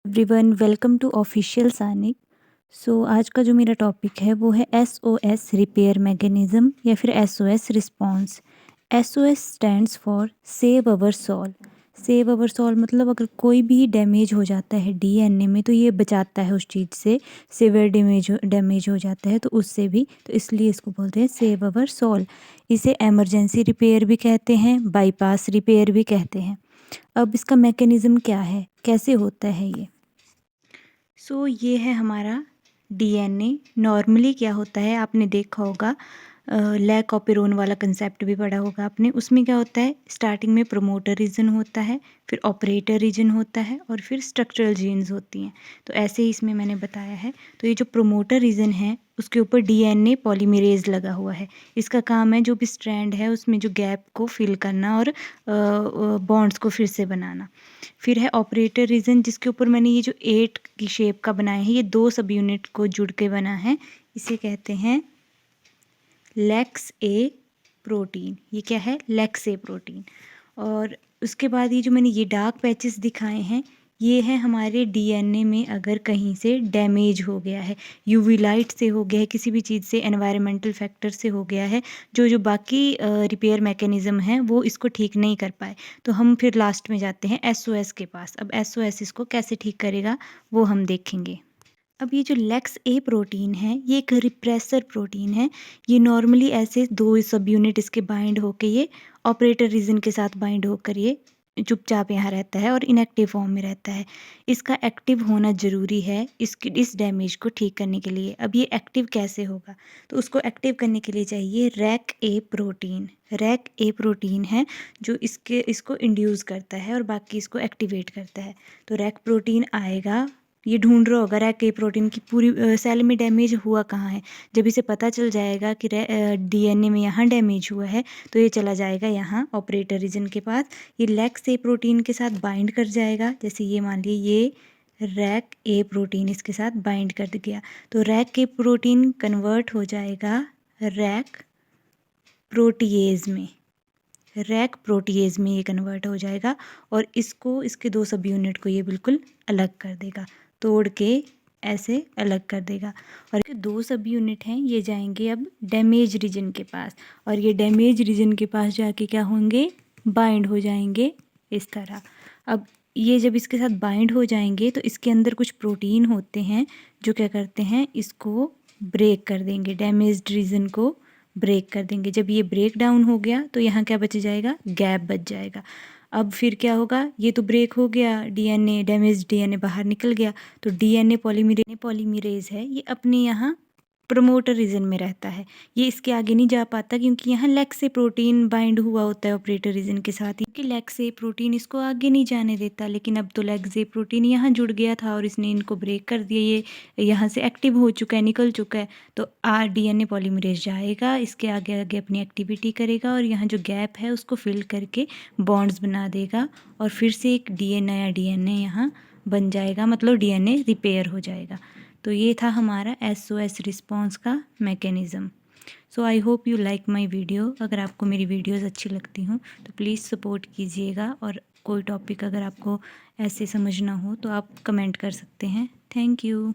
Everyone, welcome to official Sanik. आज का जो मेरा टॉपिक है वो है एसओएस रिपेयर मैकेनिज्म या फिर SOS response. SOS stands for save our soul. Save our soul मतलब अगर कोई भी डैमेज हो जाता है डीएनए में तो ये बचाता है उस चीज़ से। सिवियर डैमेज हो जाता है तो उससे भी, तो इसलिए इसको बोलते हैं सेव अवर सोल। इसे एमरजेंसी रिपेयर भी कहते हैं, बाईपास रिपेयर भी कहते हैं। अब इसका मैकेनिज़्म क्या है, कैसे होता है ये? ये है हमारा डीएनए। नॉर्मली क्या होता है, आपने देखा होगा, लैक ऑपेरोन वाला कंसेप्ट भी पढ़ा होगा आपने। उसमें क्या होता है, स्टार्टिंग में प्रोमोटर रीजन होता है, फिर ऑपरेटर रीजन होता है और फिर स्ट्रक्चरल जीन्स होती हैं। तो ऐसे ही इसमें मैंने बताया है। तो ये जो प्रोमोटर रीजन है उसके ऊपर डीएनए पॉलीमरेज लगा हुआ है। इसका काम है जो भी स्ट्रैंड है उसमें जो गैप को फिल करना और बॉन्ड्स को फिर से बनाना। फिर है ऑपरेटर रीजन, जिसके ऊपर मैंने ये जो 8 की शेप का बनाया है, ये 2 सब यूनिट को जुड़ के बना है। इसे कहते हैं लेक्स ए प्रोटीन। ये क्या है, लेक्स ए प्रोटीन। और उसके बाद ये जो मैंने ये डार्क पैचेस दिखाए हैं, ये है हमारे डीएनए में अगर कहीं से डैमेज हो गया है, यूवी लाइट से हो गया है, किसी भी चीज़ से, एनवायरमेंटल फैक्टर से हो गया है, जो जो बाकी रिपेयर मैकेनिज़्म है वो इसको ठीक नहीं कर पाए, तो हम फिर लास्ट में जाते हैं एसओएस के पास। अब एसओएस इसको कैसे ठीक करेगा वो हम देखेंगे। अब ये जो लेक्स ए प्रोटीन है ये एक रिप्रेसर प्रोटीन है। ये नॉर्मली ऐसे 2 सब यूनिट इसके बाइंड होकर ये ऑपरेटर रीजन के साथ बाइंड होकर ये चुपचाप यहाँ रहता है और इनएक्टिव फॉर्म में रहता है। इसका एक्टिव होना ज़रूरी है इस डैमेज को ठीक करने के लिए। अब ये एक्टिव कैसे होगा, तो उसको एक्टिव करने के लिए चाहिए रैक ए प्रोटीन। रैक ए प्रोटीन है जो इसको इंड्यूस करता है और बाकी इसको एक्टिवेट करता है। तो रैक प्रोटीन आएगा, ये ढूंढ रहा होगा रैक ए प्रोटीन की पूरी सेल में डैमेज हुआ कहाँ है। जब इसे पता चल जाएगा कि डीएनए में यहाँ डैमेज हुआ है तो ये चला जाएगा यहाँ ऑपरेटर रीजन के पास। ये लेक्स ए प्रोटीन के साथ बाइंड कर जाएगा। जैसे ये मान लिए ये रैक ए प्रोटीन इसके साथ बाइंड कर गया, तो रैक ए प्रोटीन कन्वर्ट हो जाएगा रैक प्रोटीएज में। रैक प्रोटीएज में ये कन्वर्ट हो जाएगा और इसको, इसके 2 सब यूनिट को ये बिल्कुल अलग कर देगा, तोड़ के ऐसे अलग कर देगा। और ये 2 सब यूनिट हैं ये जाएंगे अब डैमेज रीजन के पास, और ये डैमेज रीजन के पास जाके क्या होंगे, बाइंड हो जाएंगे इस तरह। अब ये जब इसके साथ बाइंड हो जाएंगे तो इसके अंदर कुछ प्रोटीन होते हैं जो क्या करते हैं, इसको ब्रेक कर देंगे, डैमेज्ड रीजन को ब्रेक कर देंगे। जब ये ब्रेक डाउन हो गया तो यहाँ क्या बच जाएगा, गैप बच जाएगा। अब फिर क्या होगा, ये तो ब्रेक हो गया, डीएनए डैमेज डीएनए बाहर निकल गया, तो डीएनए पॉलीमरेज है ये अपने यहाँ प्रमोटर रीजन में रहता है। ये इसके आगे नहीं जा पाता क्योंकि यहाँ लेक्स से प्रोटीन बाइंड हुआ होता है ऑपरेटर रीजन के साथ ही, कि लेक्स से प्रोटीन इसको आगे नहीं जाने देता। लेकिन अब तो लेक्स से प्रोटीन यहाँ जुड़ गया था और इसने इनको ब्रेक कर दिया, ये यहाँ से एक्टिव हो चुका है, निकल चुका है। तो डीएनए पॉलीमरेज जाएगा, इसके आगे आगे अपनी एक्टिविटी करेगा और यहाँ जो गैप है उसको फिल करके बॉन्ड्स बना देगा और फिर से एक नया डीएनए यहाँ बन जाएगा, मतलब डीएनए रिपेयर हो जाएगा। तो ये था हमारा एसओएस रिस्पॉन्स का mechanism. I hope you like my video. अगर आपको मेरी वीडियोज़ अच्छी लगती हों तो प्लीज़ सपोर्ट कीजिएगा, और कोई टॉपिक अगर आपको ऐसे समझना हो तो आप कमेंट कर सकते हैं। Thank you.